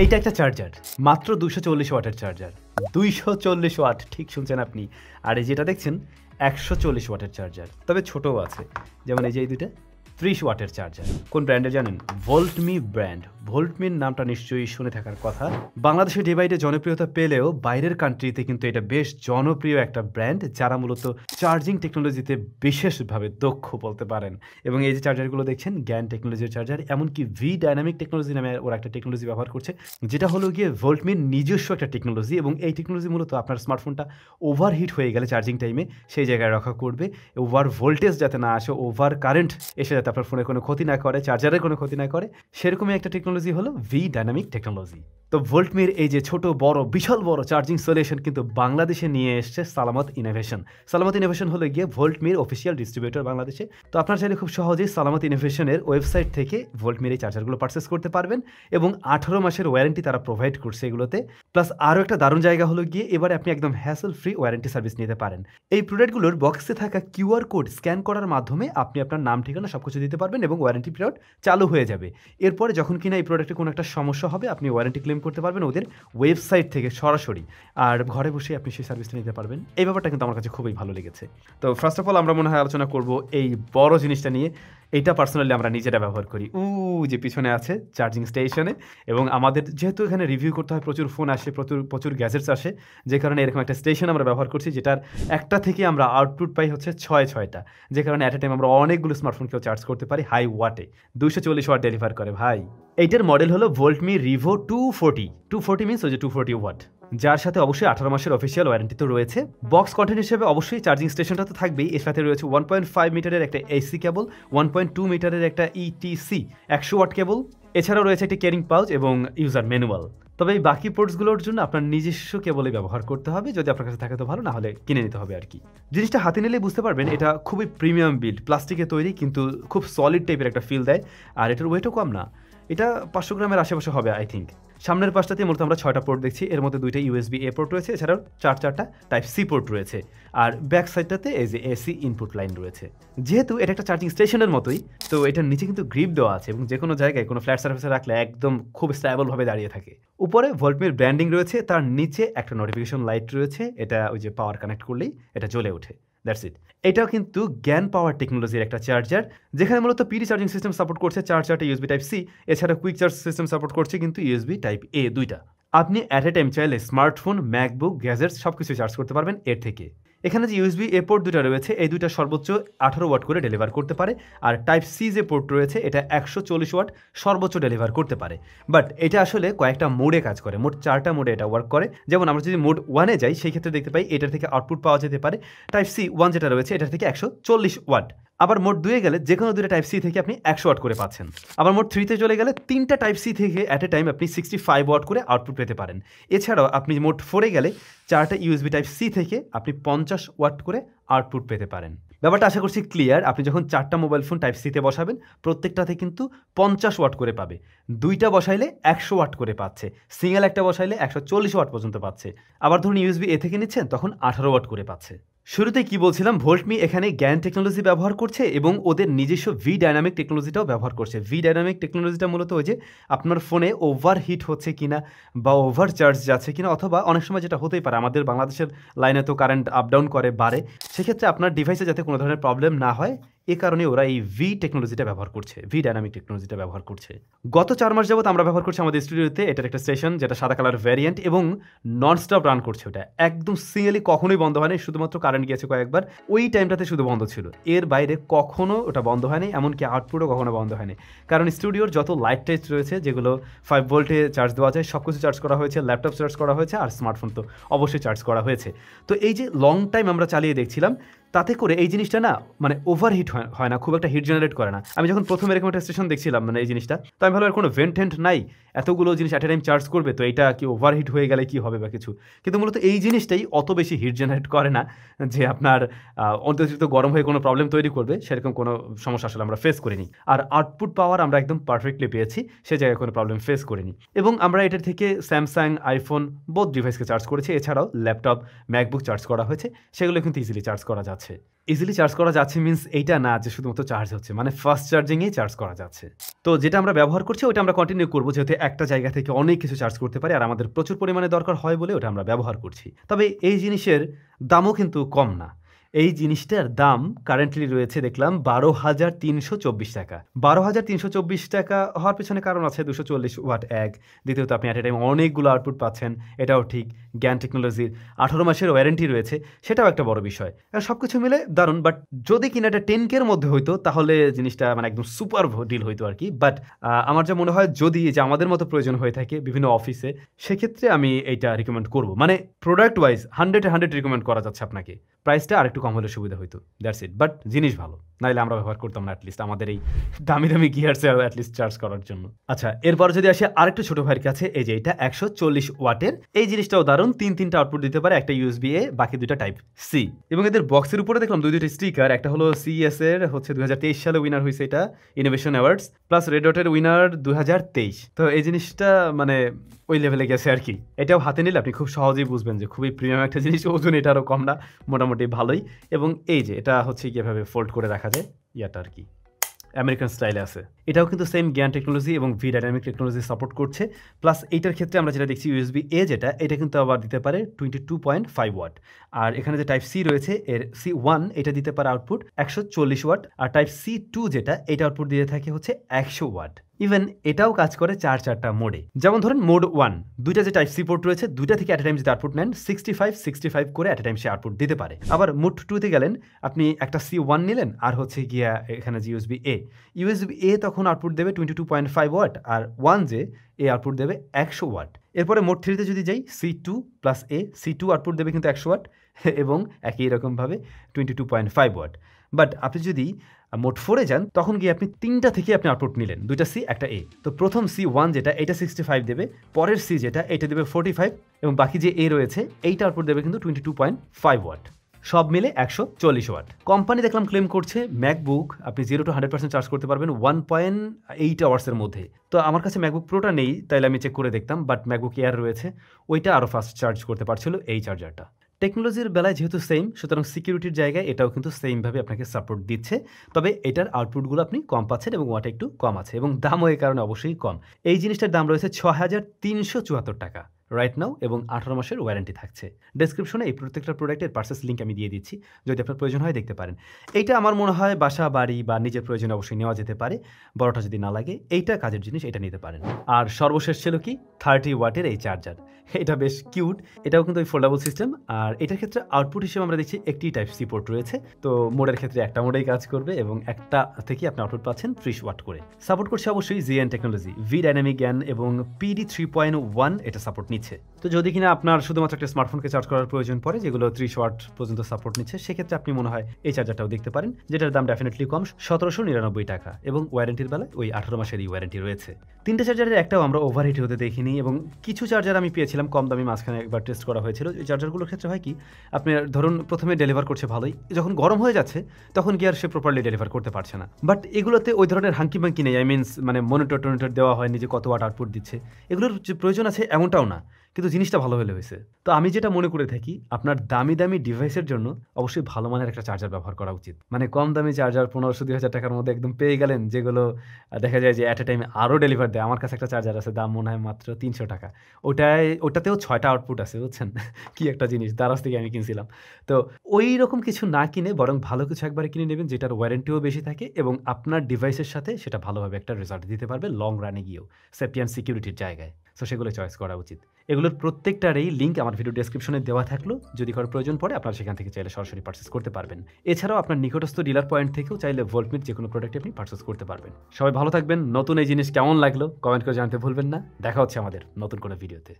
এইটা একটা চার্জার, মাত্র 240 ওয়াটের চার্জার। 240 ওয়াট, ঠিক শুনছেন আপনি। আর এই যেটা দেখছেন 140 ওয়াটের চার্জার, তবে ছোটও আছে, যেমন এই যে এই দুটো 30 ওয়াটের চার্জার। কোন ব্র্যান্ডের জানেন? ভোল্টমি ব্র্যান্ড। ভোল্টমির নামটা নিশ্চয়ই শুনে থাকার কথা। বাংলাদেশে ডে বাই ডে জনপ্রিয়তা পেলেও বাইরের কান্ট্রিতে কিন্তু এটা বেশ জনপ্রিয় একটা ব্র্যান্ড, যারা মূলত চার্জিং টেকনোলজিতে বিশেষভাবে দক্ষ বলতে পারেন। এবং এই যে চার্জারগুলো দেখছেন জ্ঞান টেকনোলজির চার্জার, এমনকি ভি ডাইনামিক টেকনোলজি নামে ওরা একটা টেকনোলজি ব্যবহার করছে, যেটা হলো গিয়ে ভোল্টমির নিজস্ব একটা টেকনোলজি। এবং এই টেকনোলজি মূলত আপনার স্মার্টফোনটা ওভারহিট হয়ে গেলে চার্জিং টাইমে সেই জায়গায় রক্ষা করবে, ওভার ভোল্টেজ যাতে না আসে, ওভার কারেন্ট এসে যাতে আপনার ফোনে কোনো ক্ষতি না করে, চার্জারের কোনো ক্ষতি না করে, সেরকমই একটা টেকনোলজি হলো ভি ডাইনামিক টেকনোলজি। তো ভোল্টমির এই যে ছোট বড় বিশাল বড় চার্জিং সলিউশন কিন্তু বাংলাদেশে নিয়ে এসছে সালামত ইনোভেশন। সালামত ইনোভেশন হলো গিয়ে ভোল্টমির অফিসিয়াল ডিস্ট্রিবিউটর বাংলাদেশে। তো আপনার চাইলে খুব সহজেই সালামত ইনোভেশনের ওয়েবসাইট থেকে ভোল্টমির এই চার্জারগুলো পারচেস করতে পারবেন, এবং 18 মাসের ওয়ারেন্টি তারা প্রোভাইড করছে এগুলোতে। প্লাস আরও একটা দারুণ জায়গা হলো গিয়ে এবারে আপনি একদম হ্যাসেল ফ্রি ওয়ারেন্টি সার্ভিস নিতে পারেন। এই প্রোডাক্টগুলোর বক্সে থাকা কিউআর কোড স্ক্যান করার মাধ্যমে আপনি আপনার নাম ঠিকানা সব কিছু দিতে পারবেন এবং ওয়ারেন্টি পিরিয়ড চালু হয়ে যাবে। এরপরে যখন কিনা এই প্রোডাক্টে কোনো একটা সমস্যা হবে, আপনি ওয়ারেন্টি ক্লেম করতে পারবেন ওদের ওয়েবসাইট থেকে সরাসরি, আর ঘরে বসে আপনি সেই সার্ভিসটা নিতে পারবেন। এই ব্যাপারটা কিন্তু আমার কাছে খুবই ভালো লেগেছে। তো ফার্স্ট অফ অল আমরা মনে হয় আলোচনা করব এই বড় জিনিসটা নিয়ে। এইটা পার্সোনালি আমরা নিজেরা ব্যবহার করি। যে পিছনে আছে চার্জিং স্টেশনে, এবং আমাদের যেহেতু এখানে রিভিউ করতে হয়, প্রচুর ফোন আসে, প্রচুর গ্যাজেটস আসে, যে কারণে এরকম একটা স্টেশন আমরা ব্যবহার করছি, যেটার একটা থেকে আমরা আউটপুট পাই হচ্ছে 6টা, যে কারণে অ্যাট এ টাইম আমরা অনেকগুলো স্মার্টফোনকেও চার্জ করতে পারি হাই ওয়াটে। 240 ওয়াট ডেলিভার করে ভাই। এইটার মডেল হলো ভোল্টমি রিভো 240 মিনস ওই যে 240 ওয়াট, যার সাথে অবশ্যই 18 মাসের অফিসিয়াল ওয়ারেন্টি তো রয়েছে। বক্স কন্টেন্ট হিসেবে অবশ্যই চার্জিং স্টেশনটা তো থাকবেই, এর সাথে রয়েছে 1.5 মিটারের একটা এসি কেবল, 1.2 মিটারের একটা ইটিসি 100 ওয়াট কেবল, এছাড়াও রয়েছে একটি ক্যারিং পাউচ এবং ইউজার ম্যানুয়াল। তবে এই বাকি পোর্টসগুলোর জন্য আপনার নিজস্ব কেবলই ব্যবহার করতে হবে, যদি আপনার কাছে থাকে তো ভালো, না হলে কিনে নিতে হবে আর কি। জিনিসটা হাতে নিলেই বুঝতে পারবেন এটা খুবই প্রিমিয়াম বিল্ড, প্লাস্টিকে তৈরি, কিন্তু খুব সলিড টাইপের একটা ফিল দেয়। আর এটার ওয়েটও কম না, এটা 500 গ্রামের আশেপাশে হবে আই থিঙ্ক। সামনের পাশটাতে মূলত আমরা 6টা পোর্ট দেখছি, এর মধ্যে 2টা ইউএসবি এ পোর্ট রয়েছে, এছাড়াও 4টা টাইপ সি পোর্ট রয়েছে, আর ব্যাক সাইডটাতে এই যে এসি ইনপুট লাইন রয়েছে। যেহেতু এটা একটা চার্জিং স্টেশনের মতোই, তো এটার নিচে কিন্তু গ্রিপ দেওয়া আছে, এবং যে কোনো জায়গায় কোনো ফ্ল্যাট সার্ফেসে রাখলে একদম খুব স্ট্যাবলভাবে দাঁড়িয়ে থাকে। উপরে ভোল্টমির ব্র্যান্ডিং রয়েছে, তার নিচে একটা নোটিফিকেশন লাইট রয়েছে, এটা ওই যে পাওয়ার কানেক্ট করলেই এটা জ্বলে ওঠে, দ্যাটস ইট। এটাও কিন্তু জ্ঞান পাওয়ার টেকনোলজির একটা চার্জার, যেখানে মূলত পিডি চার্জিং সিস্টেম সাপোর্ট করছে, 4টা ইউএসবি টাইপ সি, এছাড়া কুইক চার্জ সিস্টেম সাপোর্ট করছে কিন্তু ইউএসবি টাইপ এ 2টা। আপনি অ্যাট এ টাইম চাইলে স্মার্টফোন, ম্যাকবুক, গ্যাজেটস সব কিছু চার্জ করতে পারবেন এর থেকে। এখানে যে ইউএসবি এ পোর্ট 2টা রয়েছে, এই 2টা সর্বোচ্চ 18 ওয়াট করে ডেলিভার করতে পারে, আর টাইপ সি যে পোর্ট রয়েছে এটা 140 ওয়াট সর্বোচ্চ ডেলিভার করতে পারে। বাট এটা আসলে কয়েকটা মোডে কাজ করে, মোট 4টা মোডে এটা ওয়ার্ক করে। যেমন আমরা যদি মোড 1-এ যাই, সেই ক্ষেত্রে দেখতে পাই এটার থেকে আউটপুট পাওয়া যেতে পারে টাইপ সি 1 যেটা রয়েছে এটার থেকে 140 ওয়াট। আবার মোড 2-এ গেলে যে কোনো 2টা টাইপ সি থেকে আপনি 100 ওয়াট করে পাচ্ছেন। আবার মোড 3-তে চলে গেলে 3টা টাইপ সি থেকে অ্যাট এ টাইম আপনি 65 ওয়াট করে আউটপুট পেতে পারেন। এছাড়াও আপনি মোড 4-এ গেলে 4টা ইউএসবি টাইপ সি থেকে আপনি 50 ওয়াট করে আউটপুট পেতে পারেন। ব্যাপারটা আশা করছি ক্লিয়ার। আপনি যখন 4টা মোবাইল ফোন টাইপ সিতে বসাবেন, প্রত্যেকটাতে কিন্তু 50 ওয়াট করে পাবে। 2টা বসাইলে 100 ওয়াট করে পাচ্ছে, সিঙ্গেল একটা বসাইলে 140 ওয়াট পর্যন্ত পাচ্ছে। আবার ধরুন ইউএসবি এ থেকে নিচ্ছেন, তখন 18 ওয়াট করে পাচ্ছে। শুরুতে কি বলছিলাম, ভোল্টমি এখানে জ্ঞান টেকনোলজি ব্যবহার করছে এবং ওদের নিজস্ব ভি ডাইনামিক টেকনোলজিটাও ব্যবহার করছে। ভি ডাইনামিক টেকনোলজিটা মূলত ওই যে আপনার ফোনে ওভার হিট হচ্ছে কিনা বা ওভার চার্জ যাচ্ছে কিনা, অথবা অনেক সময় যেটা হতেই পারে, আমাদের বাংলাদেশের লাইনে তো কারেন্ট আপ ডাউন করে, বাড়ে, সেক্ষেত্রে আপনার ডিভাইসে যাতে কোনো ধরনের প্রবলেম না হয়, এ কারণে ওরা এই ভি টেকনোলজিটা ব্যবহার করছে, ভি ডাইনামিক টেকনোলজিটা ব্যবহার করছে। গত 4 মাস যাবত আমরা ব্যবহার করছি আমাদের স্টুডিওতে এটার একটা স্টেশন, যেটা সাদা কালার ভ্যারিয়েন্ট, এবং ননস্টপ রান করছে। ওটা একদম সিঙ্গেলি কখনোই বন্ধ হয়নি, শুধুমাত্র কারেন্ট গিয়েছে কয়েকবার, ওই টাইমটাতে শুধু বন্ধ ছিল, এর বাইরে কখনো ওটা বন্ধ হয়নি, এমনকি আউটপুটও কখনো বন্ধ হয়নি। কারণ স্টুডিওর যত লাইট টাইট রয়েছে, যেগুলো 5 ভোল্টে চার্জ দেওয়া যায়, সব কিছু চার্জ করা হয়েছে, ল্যাপটপ চার্জ করা হয়েছে, আর স্মার্টফোন তো অবশ্যই চার্জ করা হয়েছে। তো এই যে লং টাইম আমরা চালিয়ে দেখছিলাম, তাতে করে এই জিনিসটা না মানে ওভারহিট হয় না, খুব একটা হিট জেনারেট করে না। আমি যখন প্রথমে এরকম একটা স্টেশন দেখছিলাম মানে এই জিনিসটা, তো আমি ভালো কোনো ভেন্ট নাই, এতগুলো জিনিস অ্যাট এ টাইম চার্জ করবে, তো এটা কি ওভারহিট হয়ে গেলে কি হবে বা কিছু। কিন্তু মূলত এই জিনিসটাই অত বেশি হিট জেনারেট করে না যে আপনার অতিরিক্ত গরম হয়ে কোনো প্রবলেম তৈরি করবে, সেরকম কোনো সমস্যা আসলে আমরা ফেস করিনি। আর আউটপুট পাওয়ার আমরা একদম পারফেক্টলি পেয়েছি, সে জায়গায় কোনো প্রবলেম ফেস করিনি। এবং আমরা এটার থেকে স্যামসাং, আইফোন বোথ ডিভাইসকে চার্জ করেছি, এছাড়াও ল্যাপটপ, ম্যাকবুক চার্জ করা হয়েছে, সেগুলো কিন্তু ইজিলি চার্জ করা যাচ্ছে। যাচ্ছে। ইজিলি চার্জ করা যাচ্ছে মিন্স এইটা না যে শুধুমাত্র চার্জ হচ্ছে, মানে ফাস্ট চার্জিংয়েই চার্জ করা যাচ্ছে। তো যেটা আমরা ব্যবহার করছি ওটা আমরা কন্টিনিউ করবো, যেহেতু একটা জায়গা থেকে অনেক কিছু চার্জ করতে পারি আর আমাদের প্রচুর পরিমাণে দরকার হয় বলে ওটা আমরা ব্যবহার করছি। তবে এই জিনিসের দামও কিন্তু কম না। এই জিনিসটার দাম কারেন্টলি রয়েছে দেখলাম 12,324 টাকা। 12,324 টাকা হওয়ার পেছনে কারণ আছে, 240 ওয়াট এক, দ্বিতীয়ত আপনি অ্যাট এ টাইম অনেকগুলো আউটপুট পাচ্ছেন, এটাও ঠিক। জ্ঞান টেকনোলজির 18 মাসের ওয়ারেন্টি রয়েছে, সেটাও একটা বড় বিষয়। সব কিছু মিলে দারুণ। বাট যদি কিনা এটা 10K এর মধ্যে হইতো তাহলে জিনিসটা মানে একদম সুপার ডিল হইতো আর কি। বাট আমার যা মনে হয় যদি যে আমাদের মতো প্রয়োজন হয়ে থাকে বিভিন্ন অফিসে, সেক্ষেত্রে আমি এইটা রিকমেন্ড করব। মানে প্রোডাক্ট ওয়াইজ 100 রিকমেন্ড করা যাচ্ছে আপনাকে। প্রাইসটা আরেকটু কম হলে সুবিধা হইতো, দ্যাটস ইট। বাট জিনিস ভালো, নাইলে আমরা ব্যবহার করতাম না অ্যাটলিস্ট আমাদের এই দামি দামি গিয়ারসে অ্যাটলিস্ট চার্জ করার জন্য। আচ্ছা, এরপর যদি আসি আরেকটু ছোট ভাইয়ের কাছে, এই যে এটা 140 ওয়াটের, এই জিনিসটাও দারুণ। তিনটা আউটপুট দিতে পারে, একটা USB A, বাকি দুইটা টাইপ সি। এবং এদের বক্সের উপরে দেখলাম দুইটা স্টিকার, একটা হলো CES এর হচ্ছে 2023 সালে উইনার হয়েছে এটা ইনোভেশন অ্যাওয়ার্ডস, প্লাস রেড ডটের উইনার 2023। তো এই জিনিসটা মানে ওই লেভেলে গেছে আর কি। এটাও হাতে নিলে আপনি খুব সহজেই বুঝবেন যে খুবই প্রিমিয়াম একটা জিনিস, ওজন এটারও কম না, মোটামুটি ভালোই। এবং এই যে এটা হচ্ছে কীভাবে ফোল্ড করে রাখা যায় ইয়াটা আর কি, আমেরিকান স্টাইলে আছে। এটাও কিন্তু সেম জ্ঞান টেকনোলজি এবং ভি ডাইনামিক টেকনোলজি সাপোর্ট করছে। প্লাস এইটার ক্ষেত্রে আমরা যেটা দেখছি USB A যেটা, এটা কিন্তু আবার দিতে পারে 22.5 ওয়াট। আর এখানে যে টাইপ সি রয়েছে এর C1, এটা দিতে পারে আউটপুট 140 ওয়াট। আর টাইপ C2 যেটা, এটা আউটপুট দিয়ে থাকে হচ্ছে 100 ওয়াট। ইভেন এটাও কাজ করে চারটা মোডে। যেমন ধরেন মোড 1, দুইটা যে টাইপ সি পোর্ট রয়েছে, দুইটা থেকে অ্যাট এ টাইম যদি আউটপুট নেন 65 করে at a time say output দিতে পারে। আবার মোড 2তে গেলেন, আপনি একটা C1 নিলেন আর হচ্ছে গিয়া এখানে যে USB A তখন আউটপুট দেবে 22.5 ওয়াট, আর 1 যে এ আউটপুট দেবে 100 ওয়াট। এরপরে মোড 3তে যদি যাই, C2 plus A, C2 output দেবে কিন্তু 100 ওয়াট এবং একই রকমভাবে 22.5 ওয়াট। বাট আপনি যদি মোড 4-এ যান, তখন গিয়ে আপনি তিনটা থেকে আপনি আউটপুট নিলেন, দুইটা C একটা A। তো প্রথম C1 যেটা, এটা 65 দেবে, পরের C যেটা, এটা দেবে 45, এবং বাকি যে A রয়েছে এইটা আউটপুট দেবে কিন্তু 22.5 ওয়াট। সব মিলে 140 ওয়াট। কোম্পানি দেখলাম ক্লেম করছে ম্যাকবুক আপনি 0 to 100% চার্জ করতে পারবেন 1.8 আওয়ার্সের মধ্যে। তো আমার কাছে ম্যাকবুক প্রোটা নেই, তাইলে আমি চেক করে দেখতাম। বাট ম্যাকবুক এয়ার রয়েছে, ওইটা আরও ফাস্ট চার্জ করতে পারছিল এই চার্জারটা। টেকনোলজির বেলায় যেহেতু সেম, সুতরাং সিকিউরিটির জায়গায় এটাও কিন্তু সেমভাবে আপনাকে সাপোর্ট দিচ্ছে। তবে এটার আউটপুটগুলো আপনি কম পাচ্ছেন এবং ওয়াট একটু কম আছে, এবং দামও এই কারণে অবশ্যই কম। এই জিনিসটার দাম রয়েছে 6,374 টাকা রাইট নাও, এবং 18 মাসের ওয়ারেন্টি থাকছে। ডেসক্রিপশনে এই প্রত্যেকটা প্রোডাক্টের পার্সেস লিঙ্ক আমি দিয়ে দিচ্ছি, যদি আপনার প্রয়োজন হয় দেখতে পারেন। এইটা আমার মনে হয় বাসা বাড়ি বা নিজের প্রয়োজনে অবশ্যই নেওয়া যেতে পারে, বড়টা যদি না লাগে এইটা কাজের জিনিস, এটা নিতে পারেন। আর সর্বশেষ ছিল কি 30 ওয়াটের এই চার্জার, এটা বেশ কিউট। এটাও কিন্তু ওই ফোল্ডেবল সিস্টেম, আর এটার ক্ষেত্রে আউটপুট হিসেবে আমরা দেখছি একটি টাইপ সি পোর্ট রয়েছে। তো মোডের ক্ষেত্রে একটা মোডেই কাজ করবে, এবং একটা থেকে আপনি আউটপুট পাচ্ছেন 30 ওয়াট করে। সাপোর্ট করছে অবশ্যই জ্ঞান টেকনোলজি, ভি ডাইনামিক জ্ঞান এবং PD 3.1 এটা সাপোর্ট নিচ্ছে। তো যদি কিনা আপনার শুধুমাত্র একটা স্মার্টফোনকে চার্জ করার প্রয়োজন পড়ে যেগুলো 30 ওয়াট পর্যন্ত সাপোর্ট নিচ্ছে, সেক্ষেত্রে আপনি মনে হয় এই চার্জারটাও দেখতে পারেন, যেটার দাম ডেফিনেটলি কম, 1799 টাকা, এবং ওয়ারেন্টির বেলায় ওই 18 মাসেরই ওয়ারেন্টি রয়েছে। তিনটে চার্জারের একটাও আমরা ওভারহিট হতে দেখিনি, এবং কিছু চার্জার আমি পেয়েছিলাম কম দামি, মাঝখানে একবার টেস্ট করা হয়েছিল। এই চার্জারগুলোর ক্ষেত্রে হয় কি, আপনি ধরুন প্রথমে ডেলিভার করছে ভালোই, যখন গরম হয়ে যাচ্ছে তখন কি আর সে প্রপারলি ডেলিভার করতে পারছে না। বাট এগুলোতে ওই ধরনের হাঙ্কি বাঙ্কি নেই, আই মিনস মানে মনিটর টনিটর দেওয়া হয়নি যে কত ওয়াট আউটপুট দিচ্ছে, এগুলোর যে প্রয়োজন আছে এমনটাও না, কিন্তু জিনিসটা ভালো হলে হয়েছে। তো আমি যেটা মনে করে থাকি, আপনার দামি দামি ডিভাইসের জন্য অবশ্যই ভালো মানের একটা চার্জার ব্যবহার করা উচিত। মানে কম দামি চার্জার 1500-2000 টাকার মধ্যে একদম পেয়ে গেলেন, যেগুলো দেখা যায় যে অ্যাট এ টাইমে আরও ডেলিভার দেয়। আমার কাছে একটা চার্জার আছে, দাম মনে হয় মাত্র 300 টাকা, ওটাতেও 6টা আউটপুট আছে, বুঝছেন কি একটা জিনিস, দারাজ থেকে আমি কিনছিলাম। তো ওই রকম কিছু না কিনে বরং ভালো কিছু একবারে কিনে নেবেন, যেটার ওয়ারেন্টিও বেশি থাকে এবং আপনার ডিভাইসের সাথে সেটা ভালোভাবে একটা রেজাল্ট দিতে পারবে লং রানে গিয়েও, সেফটি অ্যান্ড সিকিউরিটির জায়গায়। সো সেগুলো চয়েস করা উচিত। এগুলোর প্রত্যেকটারই লিঙ্ক আমার ভিডিও ডেসক্রিপশনে দেওয়া থাকলো, যদি কারো প্রয়োজন পড়ে আপনারা সেখান থেকে চাইলে সরাসরি পারচেস করতে পারবেন। এছাড়াও আপনার নিকটস্থ ডিলার পয়েন্ট থেকেও চাইলে ভোল্টমিট যে কোনো প্রোডাক্ট আপনি পারচেস করতে পারবেন। সবাই ভালো থাকবেন। নতুন এই জিনিস কেমন লাগলো কমেন্ট করে জানাতে ভুলবেন না। দেখা হচ্ছে আমাদের নতুন কোনো ভিডিওতে।